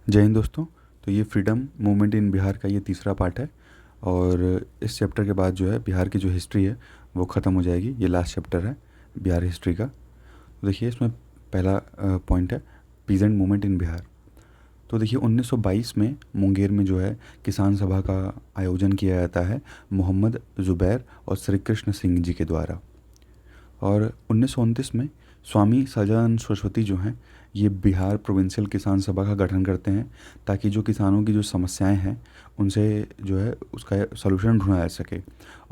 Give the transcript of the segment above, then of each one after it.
जय हिंद दोस्तों। तो ये फ्रीडम मूवमेंट इन बिहार का ये तीसरा पार्ट है और इस चैप्टर के बाद जो है बिहार की जो हिस्ट्री है वो ख़त्म हो जाएगी। ये लास्ट चैप्टर है बिहार हिस्ट्री का। तो देखिए इसमें पहला पॉइंट है पीजेंट मूवमेंट इन बिहार। तो देखिए 1922 में मुंगेर में जो है किसान सभा का आयोजन किया जाता है मोहम्मद ज़ुबैर और श्री कृष्ण सिंह जी के द्वारा। और 1929 में स्वामी सहजानंद सरस्वती जो हैं ये बिहार प्रोविंशियल किसान सभा का गठन करते हैं ताकि जो किसानों की जो समस्याएं हैं उनसे जो है उसका सलूशन ढूंढा जा सके।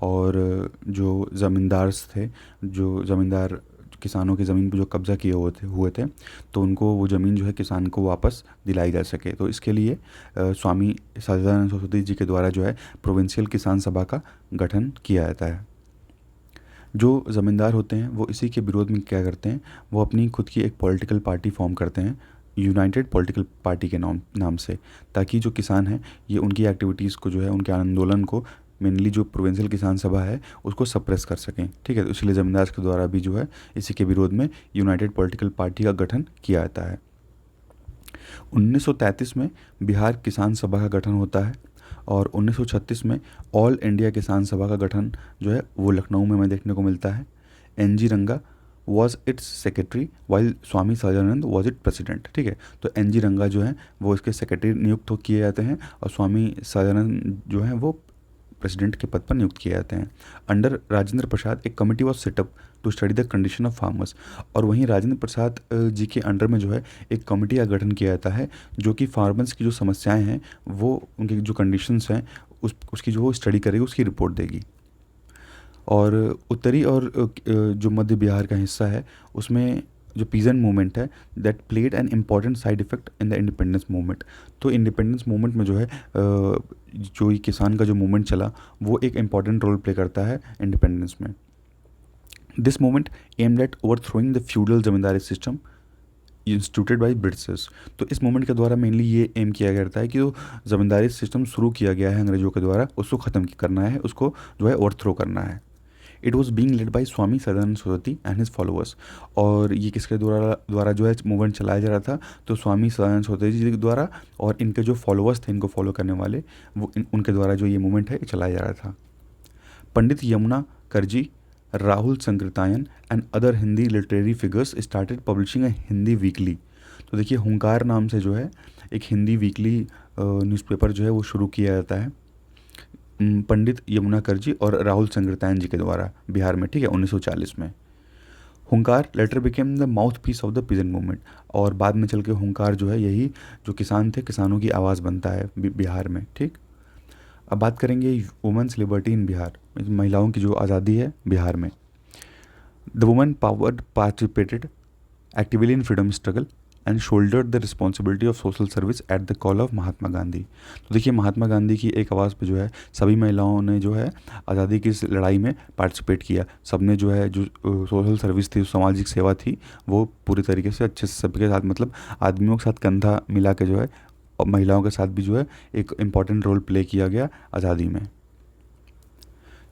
और जो ज़मींदार थे, जो ज़मींदार किसानों की ज़मीन पर जो कब्ज़ा किए हुए थे तो उनको वो ज़मीन जो है किसान को वापस दिलाई जा सके। तो इसके लिए स्वामी सहजानंद सरस्वती जी के द्वारा जो है प्रोविंशियल किसान सभा का गठन किया जाता है। जो ज़मींदार होते हैं वो इसी के विरोध में क्या करते हैं, वो अपनी खुद की एक पॉलिटिकल पार्टी फॉर्म करते हैं यूनाइटेड पॉलिटिकल पार्टी के नाम से, ताकि जो किसान हैं ये उनकी एक्टिविटीज़ को जो है उनके आंदोलन को मेनली जो प्रोविंशियल किसान सभा है उसको सप्रेस कर सकें। ठीक है, तो इसलिए ज़मींदार के द्वारा भी जो है इसी के विरोध में यूनाइटेड पॉलिटिकल पार्टी का गठन किया जाता है। 1933 में बिहार किसान सभा का गठन होता है और 1936 में ऑल इंडिया किसान सभा का गठन जो है वो लखनऊ में हमें देखने को मिलता है। एन.जी. रंगा was it's secretary while Swami Sahajanand was it president. ठीक है, तो एन.जी. रंगा जो हैं वो इसके सेक्रेटरी नियुक्त किए जाते हैं और स्वामी सहजानंद जो हैं वो प्रेसिडेंट के पद पर नियुक्त किए जाते हैं। अंडर राजेंद्र प्रसाद एक committee was set up to study the condition of farmers. और वहीं राजेंद्र प्रसाद जी के अंडर में जो है एक कमेटी का गठन किया जाता है जो कि फार्मर्स की जो समस्याएं हैं वो उनकी जो कंडीशंस हैं उसकी जो वो स्टडी करेगी, उसकी रिपोर्ट देगी। और उत्तरी और जो मध्य बिहार का हिस्सा है उसमें जो पीजेंट मूवमेंट है that played an important side effect in the independence movement. तो इंडिपेंडेंस मूवमेंट में जो है जो ये किसान का जो मूवमेंट चला वो एक इम्पॉर्टेंट रोल प्ले करता है इंडिपेंडेंस में। This movement aimed at over throwing the feudal zamindari system instituted by Britishers. तो इस मूवमेंट के द्वारा मेनली ये एम किया करता है कि जो ज़मींदारी सिस्टम शुरू किया गया है अंग्रेज़ों के द्वारा उसको ख़त्म करना है, उसको जो है ओवरथ्रो करना है। It was being led by Swami Sadanand Saraswati and his followers. और ये किसके द्वारा जो है मूवमेंट चलाया जा रहा था, तो स्वामी सदानंद सरस्वती जी के द्वारा और इनके जो फॉलोअर्स थे, इनको फॉलो करने वाले, वो उनके द्वारा जो ये मूवमेंट है चलाया जा रहा था। Pandit Yamuna Karji, Rahul Sankrityayan and other Hindi literary figures started publishing a Hindi weekly. तो देखिए हुंकार नाम से जो है एक हिंदी वीकली न्यूज़पेपर जो है वो शुरू किया जाता है पंडित यमुना करजी और राहुल संकृतायन जी के द्वारा बिहार में। ठीक है, 1940 में। Hunkar later became the mouthpiece of the peasant movement. और बाद में चल के हुंकार जो है यही जो किसान थे, किसानों की आवाज़ बनता है बिहार में। ठीक, अब बात करेंगे वुमेंस लिबर्टी इन बिहार, महिलाओं की जो आज़ादी है बिहार में। The women powered participated actively in freedom struggle and shouldered the responsibility of social service at the call of Mahatma Gandhi. तो देखिए महात्मा गांधी की एक आवाज़ पे जो है सभी महिलाओं ने जो है आज़ादी की इस लड़ाई में पार्टिसिपेट किया। सबने जो है जो सोशल सर्विस थी, सामाजिक सेवा थी, वो पूरी तरीके से अच्छे से सबके साथ, मतलब आदमियों के साथ कंधा मिला के जो है और महिलाओं के साथ भी जो है एक इम्पॉर्टेंट रोल प्ले किया गया आज़ादी में।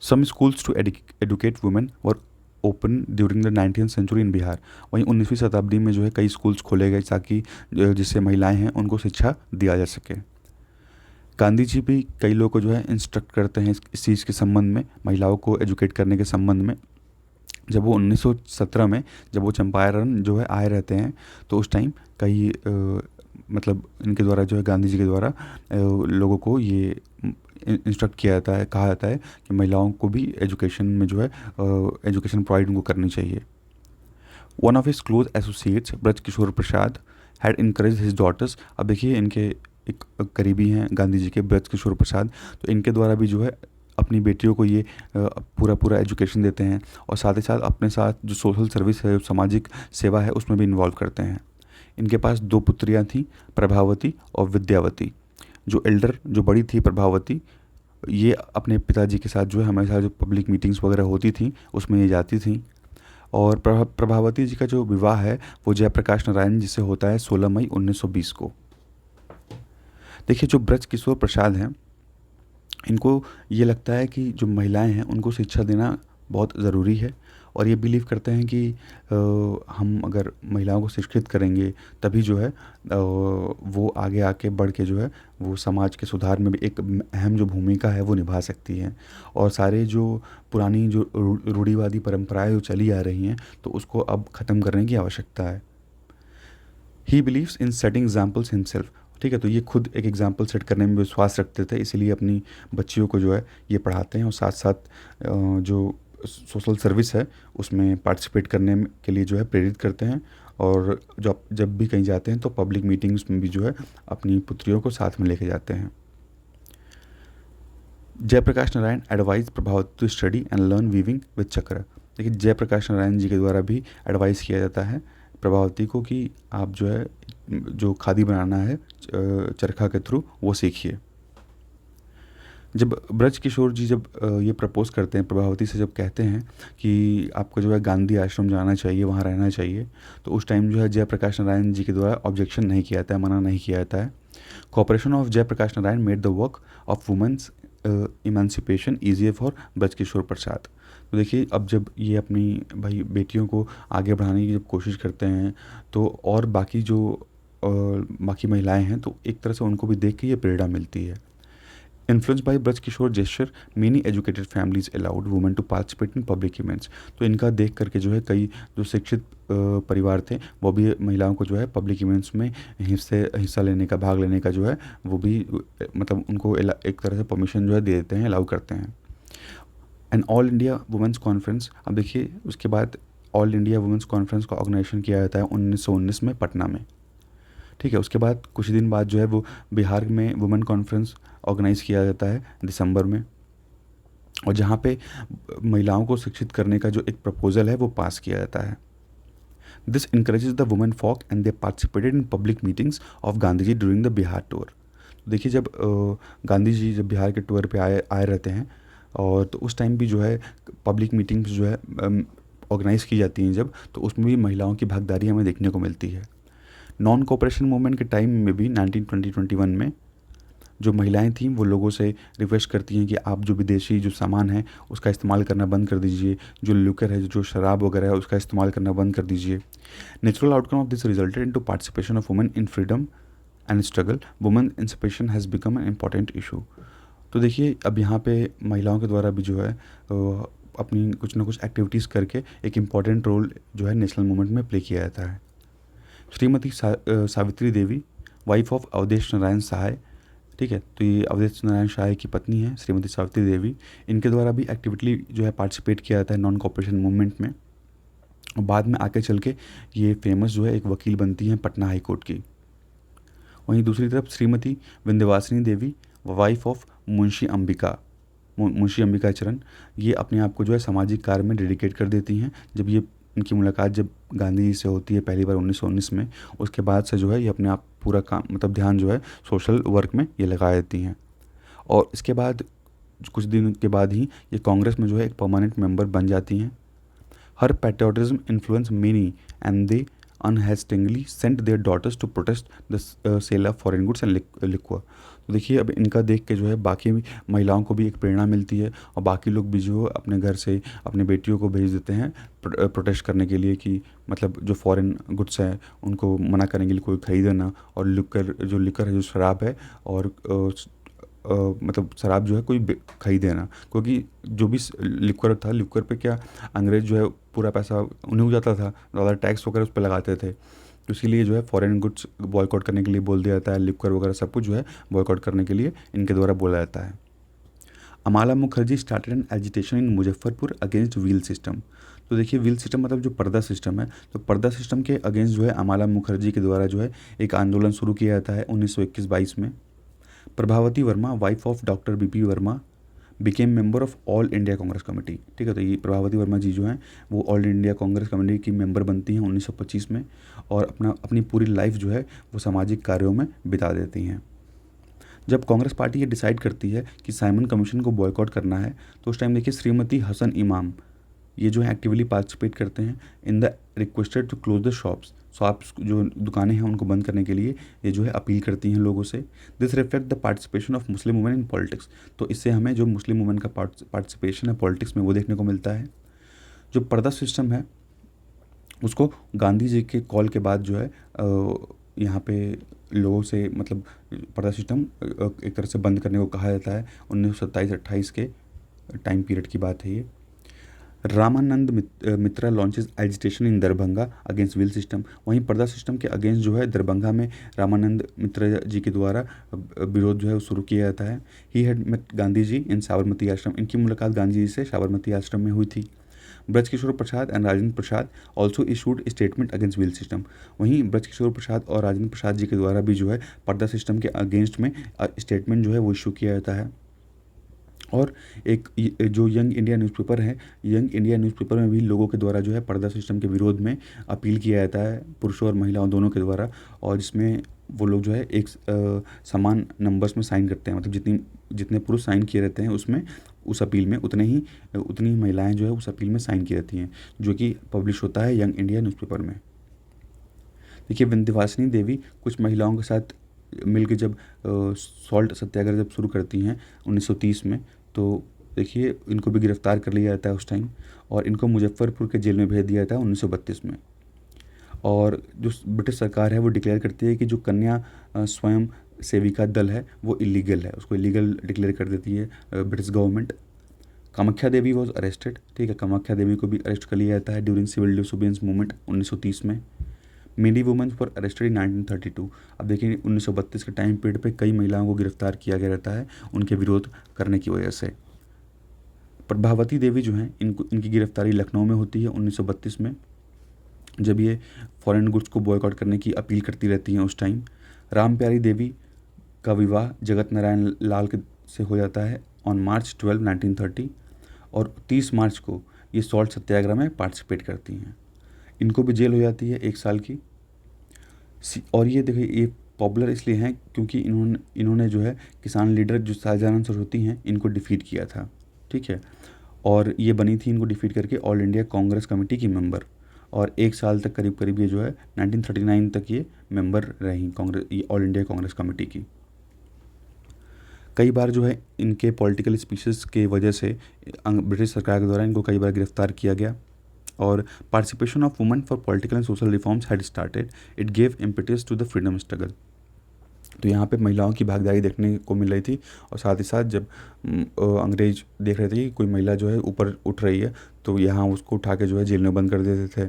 Some schools to educate women और open during the 19th century in Bihar. वहीं 19वीं शताब्दी में जो है कई स्कूल्स खोले गए ताकि जिससे महिलाएं हैं उनको शिक्षा दिया जा सके। गांधी जी भी कई लोगों को जो है इंस्ट्रक्ट करते हैं इस चीज़ के संबंध में, महिलाओं को एजुकेट करने के संबंध में। जब वो 1917 में जब वो चंपारण जो है आए रहते हैं तो उस टाइम कई मतलब इनके द्वारा जो है गांधी जी के द्वारा लोगों को ये इंस्ट्रक्ट किया जाता है, कहा जाता है कि महिलाओं को भी एजुकेशन में जो है एजुकेशन प्रोवाइड उनको करनी चाहिए। One of his close associates Braj Kishore Prasad had encourage his daughters. अब देखिए इनके एक करीबी हैं गांधी जी के ब्रज किशोर प्रसाद, तो इनके द्वारा भी जो है अपनी बेटियों को ये पूरा एजुकेशन देते हैं और साथ ही साथ अपने साथ जो सोशल सर्विस है, सामाजिक सेवा है, उसमें भी इन्वॉल्व करते हैं। इनके पास 2 पुत्रियां थीं, प्रभावती और विद्यावती। जो एल्डर जो बड़ी थी प्रभावती, ये अपने पिताजी के साथ जो है हमेशा जो पब्लिक मीटिंग्स वगैरह होती थी उसमें ये जाती थी। और प्रभावती जी का जो विवाह है वो जयप्रकाश नारायण जी से होता है 16 मई 1920 को। देखिए जो ब्रज किशोर प्रसाद हैं इनको ये लगता है कि जो महिलाएं हैं उनको शिक्षा देना बहुत ज़रूरी है और ये बिलीव करते हैं कि हम अगर महिलाओं को शिक्षित करेंगे तभी जो है वो आगे आके बढ़ के जो है वो समाज के सुधार में भी एक अहम जो भूमिका है वो निभा सकती हैं। और सारे जो पुरानी जो रूढ़िवादी परंपराएं जो चली आ रही हैं तो उसको अब ख़त्म करने की आवश्यकता है। He believes in setting examples himself. ठीक है, तो ये खुद एक एग्जाम्पल सेट करने में विश्वास रखते थे, इसीलिए अपनी बच्चियों को जो है ये पढ़ाते हैं और साथ साथ जो सोशल सर्विस है उसमें पार्टिसिपेट करने के लिए जो है प्रेरित करते हैं। और जब भी कहीं जाते हैं तो पब्लिक मीटिंग्स में भी जो है अपनी पुत्रियों को साथ में लेके जाते हैं। Jayaprakash Narayan advise Prabhavati to study and learn weaving with chakra. देखिए, जयप्रकाश नारायण जी के द्वारा भी एडवाइस किया जाता है प्रभावती को कि आप जो है जो खादी बनाना है चरखा के थ्रू वो सीखिए। जब ब्रज किशोर जी जब ये प्रपोज करते हैं प्रभावती से, जब कहते हैं कि आपको जो है गांधी आश्रम जाना चाहिए, वहाँ रहना चाहिए, तो उस टाइम जो है जयप्रकाश नारायण जी के द्वारा ऑब्जेक्शन नहीं किया जाता है, मना नहीं किया जाता है। Cooperation of Jayaprakash Narayan made the work of women's emancipation easier for Braj Kishore Prasad. तो देखिए, अब जब ये अपनी भाई बेटियों को आगे बढ़ाने की जब कोशिश करते हैं तो और बाकी जो बाकी महिलाएं हैं तो एक तरह से उनको भी देख के ये प्रेरणा मिलती है। Influence by Braj Kishore gesture many educated families allowed women to participate in public events. तो इनका देख करके जो है कई जो शिक्षित परिवार थे वो भी महिलाओं को जो है पब्लिक इवेंट्स में हिस्सा लेने का, भाग लेने का जो है वो भी मतलब उनको एक तरह से परमिशन जो है दे देते हैं, अलाउ करते हैं। And all India women's conference, अब देखिए उसके बाद ऑल इंडिया वुमेंस कॉन्फ्रेंस का ऑर्गेनाइजेशन किया जाता है 1919 में पटना में। ठीक है, उसके बाद कुछ दिन बाद जो है वो बिहार में वुमेन कॉन्फ्रेंस ऑर्गेनाइज किया जाता है दिसंबर में, और जहाँ पे महिलाओं को शिक्षित करने का जो एक प्रपोजल है वो पास किया जाता है। This encourages the women folk and they participated in public meetings of Gandhi ji during the Bihar tour. देखिए, जब गांधी जी जब बिहार के टूर पे आए रहते हैं और तो उस टाइम भी जो है पब्लिक मीटिंग्स जो है ऑर्गेनाइज़ की जाती हैं जब, तो उसमें भी महिलाओं की भागीदारी हमें देखने को मिलती है। नॉन कोऑपरेशन मूवमेंट के टाइम में भी 1920-21 में जो महिलाएं थीं वो लोगों से रिक्वेस्ट करती हैं कि आप जो विदेशी जो सामान है उसका इस्तेमाल करना बंद कर दीजिए, जो लिकर है, जो शराब वगैरह है उसका इस्तेमाल करना बंद कर दीजिए। Natural outcome of this resulted into participation of women in freedom and struggle. Women emancipation has become an important issue. तो देखिए, अब यहाँ पे महिलाओं के द्वारा भी जो है अपनी कुछ ना कुछ एक्टिविटीज़ करके एक इम्पॉर्टेंट रोल जो है नेशनल मूवमेंट में प्ले किया जाता है। श्रीमती सावित्री देवी, वाइफ ऑफ अवधेश नारायण सहाय, ठीक है, तो ये अवधेश नारायण सहाय की पत्नी है श्रीमती सावित्री देवी। इनके द्वारा भी एक्टिविटली जो है पार्टिसिपेट किया जाता है नॉन कोऑपरेशन मूवमेंट में, और बाद में आके चल के ये फेमस जो है एक वकील बनती हैं पटना हाई कोर्ट की। वहीं दूसरी तरफ श्रीमती विंध्यवासिनी देवी, वाइफ ऑफ मुंशी अंबिका चरण, ये अपने आप को जो है सामाजिक कार्य में डेडिकेट कर देती हैं। जब ये इनकी मुलाकात जब गांधी जी से होती है पहली बार 1919 में, उसके बाद से जो है ये अपने आप पूरा काम मतलब ध्यान जो है सोशल वर्क में ये लगा देती हैं। और इसके बाद कुछ दिन के बाद ही ये कांग्रेस में जो है एक परमानेंट मेंबर बन जाती हैं। Her patriotism influence many and they unhastingly sent their daughters to protest the sale of foreign goods and liquor। तो देखिए, अब इनका देख के जो है बाकी महिलाओं को भी एक प्रेरणा मिलती है और बाकी लोग भी जो अपने घर से अपनी बेटियों को भेज देते हैं प्रोटेस्ट करने के लिए कि मतलब जो फॉरेन गुड्स हैं उनको मना करने के लिए कोई खरीदे ना, और लिकर है जो शराब है और मतलब शराब जो है कोई खरीदे ना, क्योंकि जो भी लिक्वर था, लिक्वर पे क्या अंग्रेज जो है पूरा पैसा उन्हें हो जाता था, ज़्यादा टैक्स वगैरह उस पर लगाते थे, तो इसीलिए जो है फॉरेन गुड्स बॉयकॉट करने के लिए बोल दिया जाता है। लिक्वर वगैरह सब कुछ जो है बॉयकॉट करने के लिए इनके द्वारा बोला जाता है। अमाला मुखर्जी स्टार्टेड एन एजिटेशन इन मुजफ्फरपुर अगेंस्ट व्हील सिस्टम। तो देखिए, व्हील सिस्टम मतलब जो पर्दा सिस्टम है, तो पर्दा सिस्टम के अगेंस्ट जो है अमाला मुखर्जी के द्वारा जो है एक आंदोलन शुरू किया जाता है 1921-22 में। Prabhavati Verma, wife of doctor BP Verma, became member of all India Congress committee. ठीक है, तो ये प्रभावती वर्मा जी जो हैं वो ऑल इंडिया कांग्रेस कमेटी की मेंबर बनती हैं 1925 में, और अपनी पूरी लाइफ जो है वो सामाजिक कार्यों में बिता देती हैं। जब कांग्रेस पार्टी ये डिसाइड करती है कि साइमन कमीशन को बॉयकॉट करना है, तो उस टाइम देखिए श्रीमती हसन इमाम ये जो है एक्टिवली पार्टिसिपेट करते हैं in the requested to close the shops जो दुकानें हैं उनको बंद करने के लिए ये जो है अपील करती हैं लोगों से। This reflect the participation of Muslim women in politics. तो इससे हमें जो मुस्लिम वुमेन का पार्टिसिपेशन है पॉलिटिक्स में वो देखने को मिलता है। जो पर्दा सिस्टम है उसको गांधी जी के कॉल के बाद जो है यहाँ पे लोगों से मतलब पर्दा सिस्टम एक तरह से बंद करने को कहा जाता है। 1927-28 के टाइम पीरियड की बात है ये। रामानंद मित्रा लॉन्चेस एजिटेशन इन दरभंगा अगेंस्ट व्हील सिस्टम। वहीं पर्दा सिस्टम के अगेंस्ट जो है दरभंगा में रामानंद मित्रा जी के द्वारा विरोध जो है वो शुरू किया जाता है। He had met Gandhi ji इन साबरमती आश्रम। इनकी मुलाकात गांधी जी से साबरमती आश्रम में हुई थी। Brajkishore Prasad and Rajendra Prasad also issued statement against wheel system. वहीं ब्रजकिशोर प्रसाद और राजेंद्र प्रसाद जी के द्वारा भी जो है पर्दा सिस्टम के अगेंस्ट में स्टेटमेंट जो है वो इशू किया जाता है। और एक जो यंग इंडिया न्यूज़पेपर है, यंग इंडिया न्यूज़पेपर में भी लोगों के द्वारा जो है पर्दा सिस्टम के विरोध में अपील किया जाता है, पुरुषों और महिलाओं दोनों के द्वारा। और जिसमें वो लोग जो है एक समान नंबर्स में साइन करते हैं, मतलब जितने पुरुष साइन किए रहते हैं उसमें उस अपील में उतनी ही महिलाएं जो है उस अपील में साइन की रहती हैं, जो कि पब्लिश होता है यंग इंडिया न्यूज़पेपर में। देखिए, विंध्यवासिनी देवी कुछ महिलाओं के साथ मिलकर जब सॉल्ट सत्याग्रह जब शुरू करती हैं 1930 में, तो देखिए इनको भी गिरफ्तार कर लिया जाता है उस टाइम और इनको मुजफ्फरपुर के जेल में भेज दिया जाता है 1932 में। और जो ब्रिटिश सरकार है वो डिक्लेयर करती है कि जो कन्या स्वयं सेविका दल है वो इलीगल है, उसको इलीगल डिक्लेयर कर देती है British government. Kamakhya Devi was arrested, ठीक है, कामाख्या देवी को भी अरेस्ट कर लिया जाता है ड्यूरिंग सिविल डिसोबीडियंस मूवमेंट 1930 में। Many women for arrested in 1932। अब देखिए 1932 के टाइम पीरियड पे कई महिलाओं को गिरफ्तार किया गया रहता है उनके विरोध करने की वजह से। प्रभावती देवी जो हैं इनकी गिरफ्तारी लखनऊ में होती है 1932 में, जब ये फॉरेन गुड्स को बॉयकॉट करने की अपील करती रहती हैं उस टाइम। राम प्यारी देवी का विवाह जगत नारायण लाल से हो जाता है ऑन मार्च 12, 1930 और 30 मार्च को ये सॉल्ट सत्याग्रह में पार्टिसिपेट करती हैं। इनको भी जेल हो जाती है 1 साल की। और ये देखिए ये पॉपुलर इसलिए हैं क्योंकि इन्होंने जो है किसान लीडर जो शाहजहां सरस्वती हैं इनको डिफीट किया था, ठीक है। और ये बनी थी इनको डिफीट करके ऑल इंडिया कांग्रेस कमेटी की मेंबर, और 1 साल तक करीब ये जो है 1939 तक ये मेंबर रही Congress all India Congress committee की। कई बार जो है इनके पॉलिटिकल स्पीचेस के वजह से ब्रिटिश सरकार के द्वारा इनको कई बार गिरफ्तार किया गया। और participation of women for political and social reforms had started, it gave impetus to the freedom struggle. तो यहाँ पे महिलाओं की भागीदारी देखने को मिल रही थी और साथ ही साथ जब अंग्रेज देख रहे थे कि कोई महिला जो है ऊपर उठ रही है तो यहाँ उसको उठा के जो है जेल में बंद कर देते थे।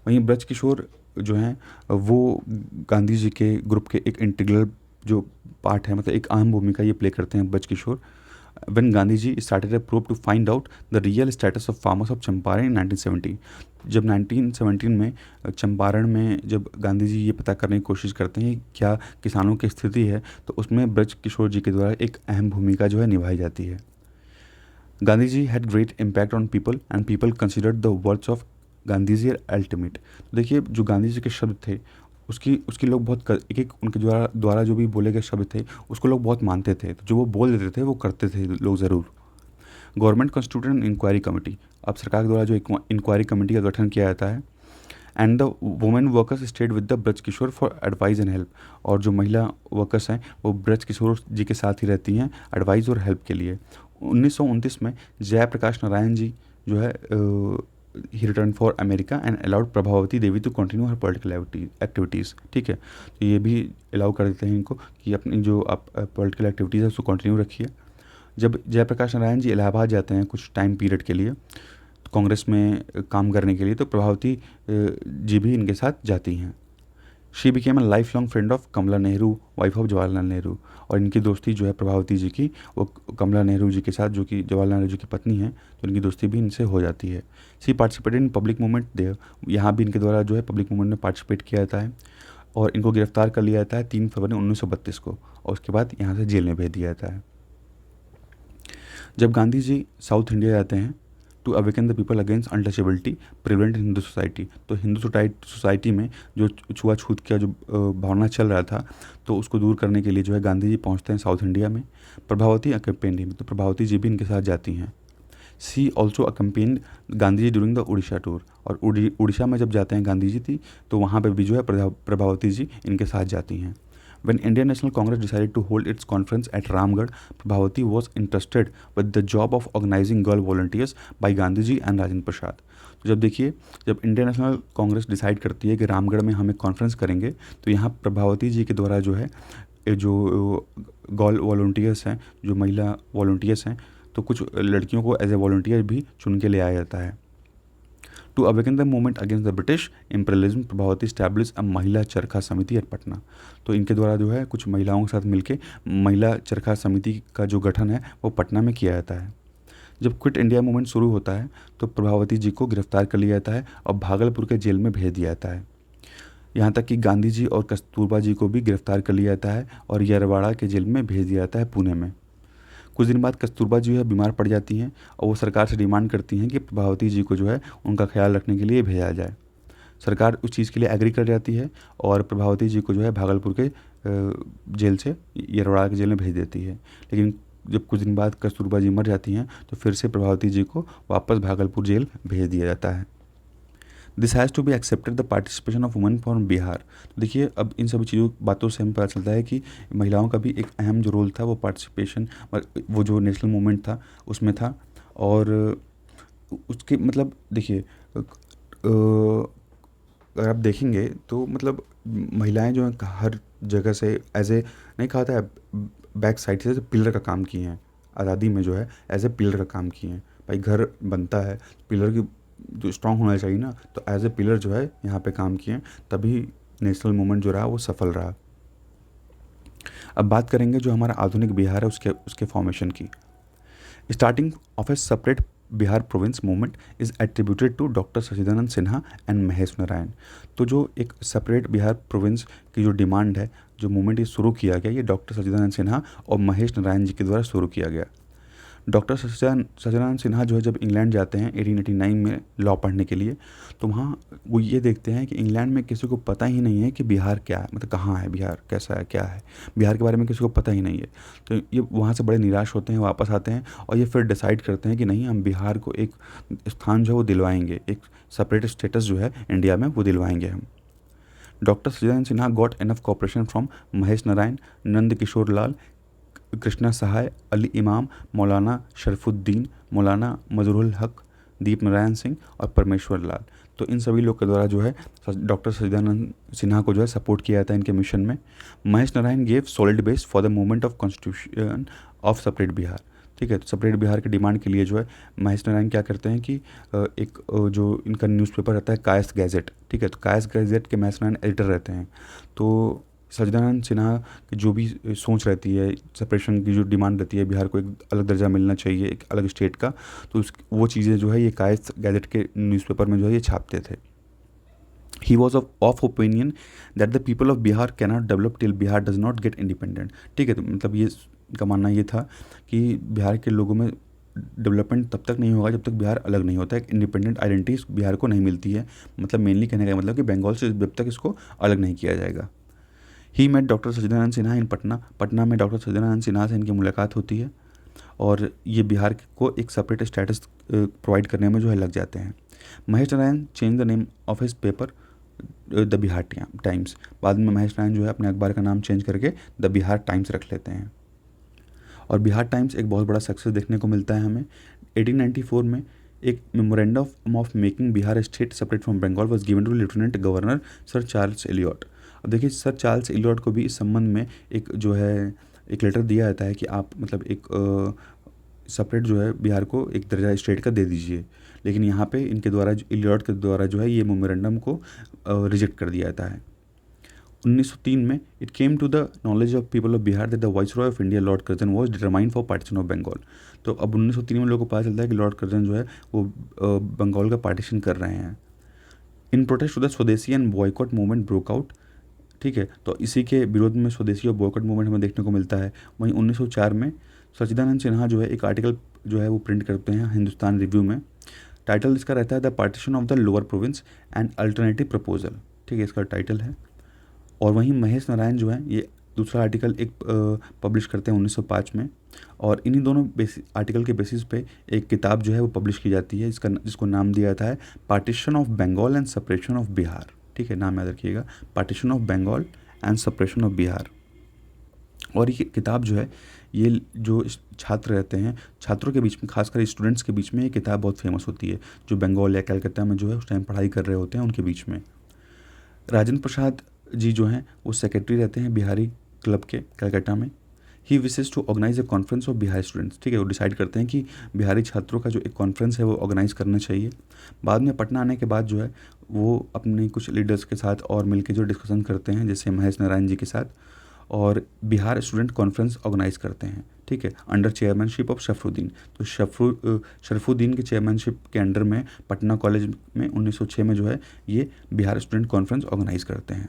वहीं ब्रजकिशोर जो हैं वो गांधी जी के ग्रुप के एक इंटीग्रल जो पार्ट है, मतलब एक अहम भूमिका ये प्ले करते हैं Brajkishore. when Gandhi ji started a probe to find out the real status of farmers of Champaran in 1917। जब 1917 में चंपारण में जब गांधी जी ये पता करने की कोशिश करते हैं क्या किसानों की स्थिति है, तो उसमें ब्रजकिशोर जी के द्वारा एक अहम भूमिका जो है निभाई जाती है। Gandhi ji had great impact on people and people considered the words of Gandhi ji ultimate. तो देखिए जो गांधी जी के शब्द थे उसकी लोग बहुत एक उनके द्वारा जो भी बोले गए शब्द थे उसको लोग बहुत मानते थे, तो जो वो बोल देते थे वो करते थे लोग ज़रूर। Government constituted an inquiry committee. अब सरकार द्वारा जो इंक्वायरी कमेटी का गठन किया जाता है। And the women workers stayed with the Brajkishore for advice and help. और जो महिला वर्कर्स हैं वो ब्रजकिशोर जी के साथ ही रहती हैं एडवाइस और हेल्प के लिए। 1929 में जयप्रकाश नारायण जी जो है ही return for America and allowed Prabhavati Devi to continue her political activities, ठीक है। तो ये भी अलाउ कर देते हैं इनको कि अपनी जो आप पॉलिटिकल एक्टिविटीज़ है उसको कंटिन्यू रखिए। जब जयप्रकाश नारायण जी इलाहाबाद जाते हैं कुछ टाइम पीरियड के लिए कांग्रेस में काम करने के लिए, तो प्रभावती जी भी इनके साथ जाती हैं। She became a lifelong friend of Kamala Nehru, wife of Jawaharlal Nehru. और इनकी दोस्ती जो है प्रभावती जी की वो कमला नेहरू जी के साथ, जो कि जवाहरलाल नेहरू जी की पत्नी हैं, तो इनकी दोस्ती भी इनसे हो जाती है। She participated in public movement there. यहाँ भी इनके द्वारा जो है पब्लिक मूवमेंट में पार्टिसिपेट किया जाता है और इनको गिरफ्तार कर लिया जाता है 3 फरवरी 1932 को और उसके बाद यहाँ से जेल में भेज दिया जाता है। जब गांधी जी साउथ इंडिया जाते हैं to awaken the people against untouchability prevent in Hindu society, तो हिंदू सोसाइटी में जो छुआछूत का जो भावना चल रहा था तो उसको दूर करने के लिए जो है गांधी जी पहुंचते हैं साउथ इंडिया में। प्रभावती अकम्पेन्ड हिम, तो प्रभावती जी भी इनके साथ जाती हैं। She also accompanied Gandhi ji during the Orissa tour, और उड़ीसा में जब जाते हैं गांधी जी थी तो वहाँ पर भी जो है प्रभावती जी इनके साथ जाती हैं। When Indian National Congress decided to hold its conference at Ramgarh, Prabhavati was entrusted with the job of organizing girl volunteers by Gandhi ji and Rajendra Prasad। जब देखिए, जब इंडियन नेशनल कांग्रेस डिसाइड करती है कि रामगढ़ में हम एक कॉन्फ्रेंस करेंगे, तो यहाँ प्रभावती जी के द्वारा जो है ये जो गर्ल वॉलंटियर्स हैं, जो महिला वॉलंटियर्स हैं, तो कुछ लड़कियों को एज ए वॉलंटियर भी चुन के ले आया जाता है। To awaken the movement against the British imperialism, Prabhavati establish a Mahila Charkha समिति एट पटना। तो इनके द्वारा जो है कुछ महिलाओं के साथ मिलके महिला चरखा समिति का जो गठन है वो पटना में किया जाता है। जब क्विट इंडिया मूवमेंट शुरू होता है तो प्रभावती जी को गिरफ्तार कर लिया जाता है और भागलपुर के जेल में भेज दिया जाता है। यहाँ तक कि गांधी जी और कस्तूरबा जी को भी गिरफ्तार कर लिया जाता है और यरवाड़ा के जेल में भेज दिया जाता है पुणे में। कुछ दिन बाद कस्तूरबा जो है बीमार पड़ जाती हैं और वो सरकार से डिमांड करती हैं कि प्रभावती जी को जो है उनका ख्याल रखने के लिए भेजा जाए। सरकार उस चीज़ के लिए एग्री कर जाती है और प्रभावती जी को जो है भागलपुर के जेल से यरवाड़ा के जेल में भेज देती है। लेकिन जब कुछ दिन बाद कस्तूरबा जी मर जाती हैं तो फिर से प्रभावती जी को वापस भागलपुर जेल भेज दिया जाता है। This has to be accepted the participation of women from Bihar. तो देखिए, अब इन सभी चीज़ों बातों से हमें पता चलता है कि महिलाओं का भी एक अहम जो रोल था वो पार्टिसिपेशन, वो जो नेशनल मूवमेंट था उसमें था। और उसके मतलब देखिए, अगर आप देखेंगे तो मतलब महिलाएं जो हैं हर जगह से एज ए, नहीं कहा था, बैक साइड से पिलर का काम किए हैं आज़ादी में, जो है एज ए पिलर का काम किए हैं। भाई घर बनता है, पिलर की जो स्ट्रांग होना चाहिए ना, तो एज ए पिलर जो है यहाँ पे काम किए हैं, तभी नेशनल मूवमेंट जो रहा वो सफल रहा। अब बात करेंगे जो हमारा आधुनिक बिहार है उसके उसके फॉर्मेशन की। Starting of a separate Bihar province movement is attributed to doctor Sachchidanand Sinha and Mahesh Narayan. तो जो एक सेपरेट बिहार प्रोविंस की जो डिमांड है, जो मूवमेंट ये शुरू किया गया, ये डॉक्टर सच्चिदानंद सिन्हा और महेश नारायण जी के द्वारा शुरू किया गया। डॉक्टर सच्चिदानंद सिन्हा जो है जब इंग्लैंड जाते हैं 1889 में लॉ पढ़ने के लिए, तो वहाँ वो ये देखते हैं कि इंग्लैंड में किसी को पता ही नहीं है कि बिहार क्या है, मतलब कहाँ है बिहार, कैसा है, क्या है बिहार के बारे में किसी को पता ही नहीं है। तो ये वहाँ से बड़े निराश होते हैं, वापस आते हैं और ये फिर डिसाइड करते हैं कि नहीं, हम बिहार को एक स्थान जो है वो दिलवाएंगे, एक सेपरेट स्टेटस जो है इंडिया में वो दिलवाएंगे हम। Doctor Sachchidanand Sinha got enough cooperation from Mahesh Narayan, Nand Kishore Lal, Krishna Sahay, Ali Imam, Maulana Sharfuddin, मौलाना मजरूल हक, दीप नारायण सिंह और परमेश्वर लाल। तो इन सभी लोग के द्वारा जो है डॉक्टर सच्चिदानंद सिन्हा को जो है सपोर्ट किया जाता है इनके मिशन में। Mahesh Narayan gave solid base for the movement of constitution of separate Bihar. ठीक है, तो सेपरेट बिहार की डिमांड के लिए जो है महेश नारायण क्या करते हैं कि एक जो इनका न्यूज़पेपर रहता है कायस्थ गैजेट, ठीक है, तो कायस्थ गैजेट के महेश नारायण एडिटर रहते हैं। तो सच्चिदानंद सिन्हा की जो भी सोच रहती है, सेपरेशन की जो डिमांड रहती है, बिहार को एक अलग दर्जा मिलना चाहिए, एक अलग स्टेट का, तो वो चीज़ें जो है ये कायस्थ गैजेट के न्यूज़पेपर में जो है ये छापते थे। He was of opinion that the people of Bihar cannot develop till Bihar does not gate independent. ठीक है, तो मतलब ये का मानना ये था कि बिहार के लोगों में डेवलपमेंट तब तक नहीं होगा जब तक बिहार अलग नहीं होता है, एक इंडिपेंडेंट आइडेंटिटी बिहार को नहीं मिलती है। मतलब मेनली कहने का मतलब कि बंगाल से जब तक इसको अलग नहीं किया जाएगा। ही मेट डॉक्टर सच्चिदानंद सिन्हा इन पटना। पटना में डॉक्टर सच्चिदानंद सिन्हा से इनकी मुलाकात होती है और ये बिहार को एक सेपरेट स्टेटस प्रोवाइड करने में जो है लग जाते हैं। Mahesh Narayan change the name of his paper the Bihar times. बाद में महेश नारायण जो है अपने अखबार का नाम चेंज करके द बिहार टाइम्स रख लेते हैं और बिहार टाइम्स एक बहुत बड़ा सक्सेस देखने को मिलता है हमें। 1894 में एक memorandum of making Bihar state separate from Bengal was given to lieutenant governor sir Charles Elliot. अब देखिए, सर चार्ल्स एलियट को भी इस संबंध में एक जो है एक लेटर दिया जाता है कि आप मतलब एक सेपरेट जो है बिहार को एक दर्जा स्टेट का दे दीजिए, लेकिन यहाँ पे इनके द्वारा एलियट के द्वारा जो है ये मेमोरेंडम को रिजेक्ट कर दिया जाता है। 1903 में it came to the knowledge of people of Bihar that the viceroy of India lord Curzon was determined for partition of Bengal. तो अब 1903 में लोगों को पता चलता है कि लॉर्ड कर्जन जो है वो बंगाल का पार्टीशन कर रहे हैं। इन प्रोटेस्ट टू द स्वदेशी and boycott movement broke out. ठीक है, तो इसी के विरोध में स्वदेशी और बॉयकॉट मूवमेंट हमें देखने को मिलता है। वहीं 1904 में सच्चिदानंद सिन्हा जो है एक आर्टिकल जो है वो प्रिंट करते हैं हिंदुस्तान रिव्यू में। टाइटल इसका रहता है the partition of the lower province and alternative proposal. ठीक है, इसका टाइटल है। और वहीं महेश नारायण जो है ये दूसरा आर्टिकल एक पब्लिश करते हैं 1905 में और इन्हीं दोनों आर्टिकल के बेसिस पे एक किताब जो है वो पब्लिश की जाती है जिसको नाम दिया जाता है partition of Bengal and separation of Bihar. ठीक है, नाम याद रखिएगा, partition of Bengal and separation of Bihar. और ये किताब जो है, ये जो छात्र रहते हैं, छात्रों के बीच में, खासकर स्टूडेंट्स के बीच में ये किताब बहुत फेमस होती है, जो बंगाल या कलकत्ता में जो है उस टाइम पढ़ाई कर रहे होते हैं उनके बीच में। राजेंद्र प्रसाद जी जो हैं वो सेक्रेटरी रहते हैं बिहारी क्लब के कलकत्ता में। He wishes to organize a conference of Bihar students, ठीक है, वो डिसाइड करते हैं कि बिहारी छात्रों का जो एक कॉन्फ्रेंस है वो ऑर्गेनाइज करना चाहिए। बाद में पटना आने के बाद जो है वो अपने कुछ लीडर्स के साथ और मिलकर जो डिस्कशन करते हैं, जैसे महेश नारायण जी के साथ, और बिहार स्टूडेंट कॉन्फ्रेंस ऑर्गेनाइज करते हैं, ठीक है, अंडर चेयरमैनशिप ऑफ शफरुद्दीन। तो शरफुद्दीन के चेयरमैनशिप के अंडर में पटना कॉलेज में 1906 में जो है ये बिहार स्टूडेंट कॉन्फ्रेंस ऑर्गेनाइज करते हैं।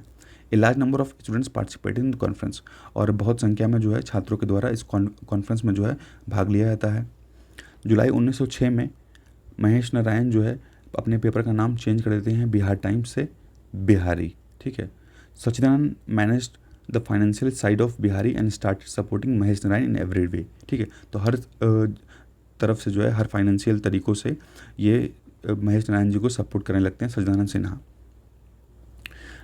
A large number of students participated in the conference, और बहुत संख्या में जो है छात्रों के द्वारा इस कॉन्फ्रेंस में जो है भाग लिया जाता है। जुलाई 1906 में महेश नारायण जो है अपने पेपर का नाम चेंज कर देते हैं बिहार टाइम्स से बिहारी, ठीक है। Sachchidanand managed the financial side of Bihari and start supporting Mahesh Narayan in every way, ठीक है। तो हर तरफ से जो है, हर फाइनेंशियल तरीक़ों से ये महेश नारायण जी को सपोर्ट करने लगते हैं सच्चिदानंद सिन्हा।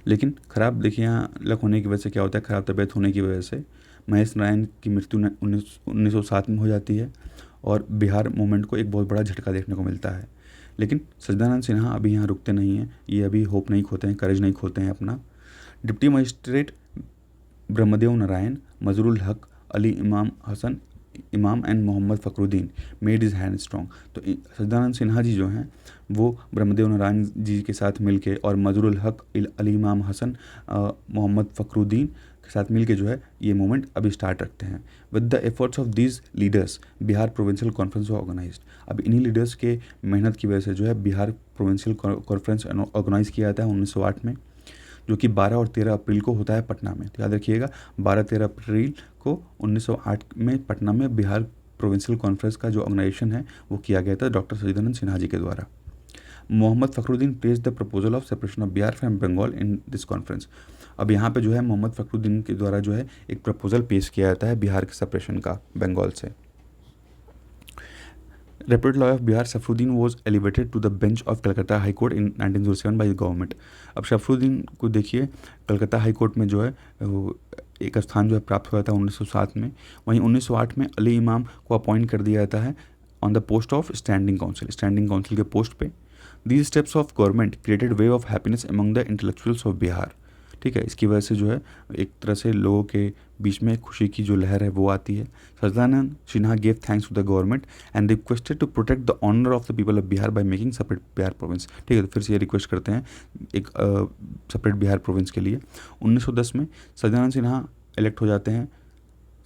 लेकिन ख़राब, देखिए यहाँ लक होने की वजह से क्या होता है, ख़राब तबीयत होने की वजह से महेश नारायण की मृत्यु 1907 में हो जाती है और बिहार मूवमेंट को एक बहुत बड़ा झटका देखने को मिलता है। लेकिन सच्चिदानंद सिन्हा अभी यहाँ रुकते नहीं हैं, ये अभी होप नहीं खोते हैं, करेज नहीं खोते हैं अपना। Deputy magistrate Brahmadev Narayan, Mazharul Haque, Ali Imam Hasan Imam and Mohammad Fakhruddin made his hand strong. तो सच्चिदानंद सिन्हा जी जो हैं वो ब्रह्मदेव नारायण जी के साथ मिलके और मजरुल हक, अली इमाम हसन, मोहम्मद फ़खरुद्दीन के साथ मिलके जो है ये मूवमेंट अभी स्टार्ट रखते हैं। With the efforts of these leaders Bihar provincial conference organized. अब इन्हीं लीडर्स के मेहनत की वजह से जो है बिहार प्रोविंशियल कॉन्फ्रेंस ऑर्गेनाइज किया जाता है 1908 में, जो कि 12 और 13 अप्रैल को होता है पटना में। तो याद रखिएगा 12-13 अप्रैल को 1908 में पटना में बिहार प्रोविंशियल कॉन्फ्रेंस का जो ऑर्गेनाइजेशन है वो किया गया था डॉक्टर सच्चिदानंद सिन्हा जी के द्वारा। Mohammad Fakhruddin place the proposal of separation of Bihar from Bengal in this conference. अब यहाँ पे जो है मोहम्मद फ़खरुद्दीन के द्वारा जो है एक प्रपोजल पेश किया जाता है बिहार के सेपरेशन का बंगाल से। Reputed lawyer of Bihar, Safruddin was elevated to the bench of Calcutta High Court in 1907 by the government। अब सफरुद्दीन को देखिए कलकत्ता हाई कोर्ट में जो है वो एक स्थान जो है प्राप्त हुआ था 1907 में। वहीं 1908 में अली इमाम को अपॉइंट कर दिया जाता है on the post of standing council के पोस्ट पे। These steps of government created wave of happiness among the intellectuals of Bihar, ठीक है। इसकी वजह से जो है एक तरह से लोगों के बीच में खुशी की जो लहर है वो आती है। Sachchidanand Sinha gave thanks to the government and requested to protect the honour of the people of Bihar by making separate Bihar province, ठीक है। तो फिर से ये रिक्वेस्ट करते हैं एक सेपरेट बिहार प्रोविंस के लिए। 1910 में सच्चिदानंद सिन्हा इलेक्ट हो जाते हैं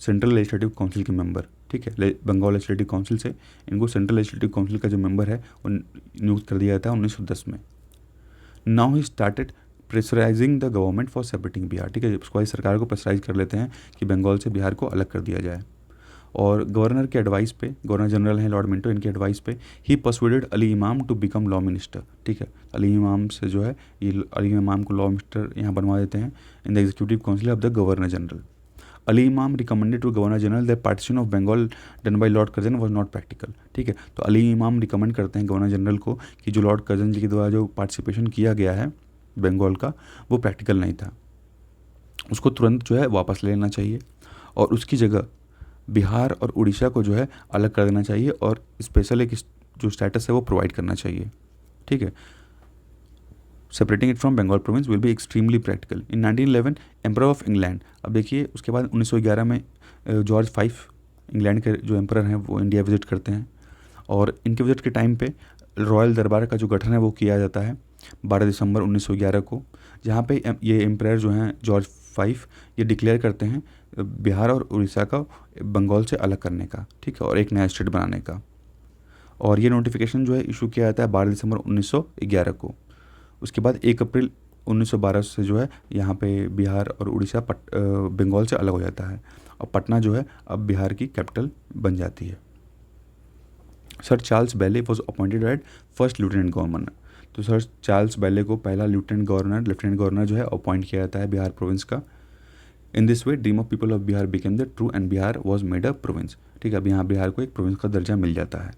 सेंट्रल लेजिस्लेटिव काउंसिल के मेंबर, ठीक है। बंगाल लेजिस्लेटिव काउंसिल से इनको सेंट्रल लेजिस्लेटिव काउंसिल का जो मेंबर है वो नियुक्त कर दिया जाता है 1910 में। Now he started pressurising the government for separating Bihar, ठीक है। उसको सरकार को प्रेशराइज कर लेते हैं कि बंगाल से बिहार को अलग कर दिया जाए। और गवर्नर के एडवाइस पे, गवर्नर जनरल हैं लॉर्ड मिंटो, इनके एडवाइस पे ही परसुएडेड अली इमाम टू बिकम लॉ मिनिस्टर, ठीक है। अली इमाम से जो है ये अली इमाम को लॉ मिनिस्टर यहाँ बनवा देते हैं in the executive council of the governor general. Ali Imam recommended to governor general that partition of Bengal done by Lord Curzon was not practical, ठीक है। तो अली इमाम रिकमेंड करते हैं गवर्नर जनरल को कि जो लॉर्ड कर्जन जी के द्वारा जो पार्टिसिपेशन किया गया है बंगाल का वो प्रैक्टिकल नहीं था, उसको तुरंत जो है वापस ले लेना चाहिए और उसकी जगह बिहार और उड़ीसा को जो है अलग कर देना चाहिए और स्पेशल एक जो स्टेटस है वो प्रोवाइड करना चाहिए, ठीक है। Separating it from Bengal province will be extremely practical. In 1911 emperor of England, अब देखिए उसके बाद 1911 में जॉर्ज 5 इंग्लैंड के जो एम्पर हैं वो इंडिया विजिट करते हैं और इनके विजिट के टाइम पे रॉयल दरबार का जो गठन है वो किया जाता है 12 दिसंबर 1911 को, जहाँ पे ये एम्पायर जो हैं जॉर्ज 5 ये डिक्लेयर करते हैं बिहार और उड़ीसा का बंगाल से अलग करने का, ठीक है, और एक नया स्टेट बनाने का। और ये नोटिफिकेशन जो है इशू किया जाता है 12 दिसंबर 1911 को। उसके बाद 1 अप्रैल 1912 से जो है यहाँ पे बिहार और उड़ीसा बंगाल से अलग हो जाता है और पटना जो है अब बिहार की कैपिटल बन जाती है। Sir Charles ballet was appointed at first lieutenant governor. तो सर चार्ल्स बैले को पहला लेफ्टिनेंट गवर्नर जो है अपॉइंट किया जाता है बिहार प्रोविंस का। In this way dream of people of Bihar became the true and Bihar was made a province, ठीक है। अब यहाँ बिहार को एक प्रोविंस का दर्जा मिल जाता है।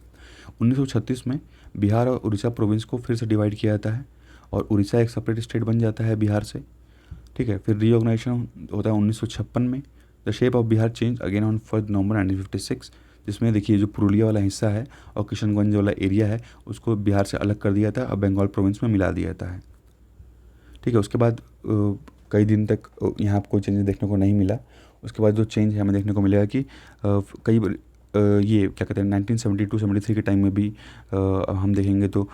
1936 में बिहार और उड़ीसा प्रोविंस को फिर से डिवाइड किया जाता है और उड़ीसा एक सेपरेट स्टेट बन जाता है बिहार से, ठीक है। फिर रीऑर्गेनाइजेशन होता है 1956 में the shape of Bihar change again on 1 नवंबर 1956, जिसमें देखिए जो पुरुलिया वाला हिस्सा है और किशनगंज वाला एरिया है उसको बिहार से अलग कर दिया था और बंगाल प्रोविंस में मिला दिया जाता है। ठीक है, उसके बाद कई दिन तक यहाँ कोई चेंज देखने को नहीं मिला। उसके बाद जो चेंज है हमें देखने को मिलेगा कि कई ये क्या कहते हैं 1972-73 के टाइम में भी हम देखेंगे तो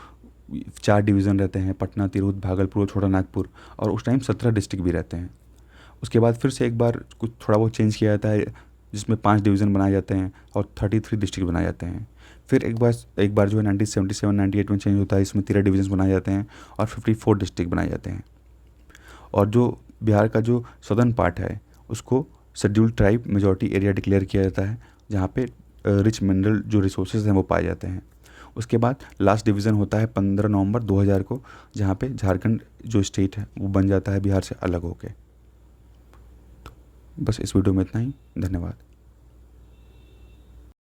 4 डिवीज़न रहते हैं, पटना, तिरहुत, भागलपुर और छोटा नागपुर, और उस टाइम 17 डिस्ट्रिक्ट भी रहते हैं। उसके बाद फिर से एक बार कुछ थोड़ा बहुत चेंज किया जाता है जिसमें 5 डिवीज़न बनाए जाते हैं और 33 डिस्ट्रिक्ट बनाए जाते हैं। फिर एक बार जो है 1977-98 में चेंज होता है, इसमें 13 डिवीजन बनाए जाते हैं और 54 डिस्ट्रिक्ट बनाए जाते हैं। और जो बिहार का जो सदर्न पार्ट है उसको scheduled tribe majority area declare किया जाता है, जहाँ पे रिच मिनरल जो रिसोर्सेज हैं वो पाए जाते हैं। उसके बाद लास्ट डिवीज़न होता है 15 नवंबर 2000 को, जहाँ पे झारखंड जो स्टेट है वो बन जाता है बिहार से अलग होके। तो बस इस वीडियो में इतना ही, धन्यवाद।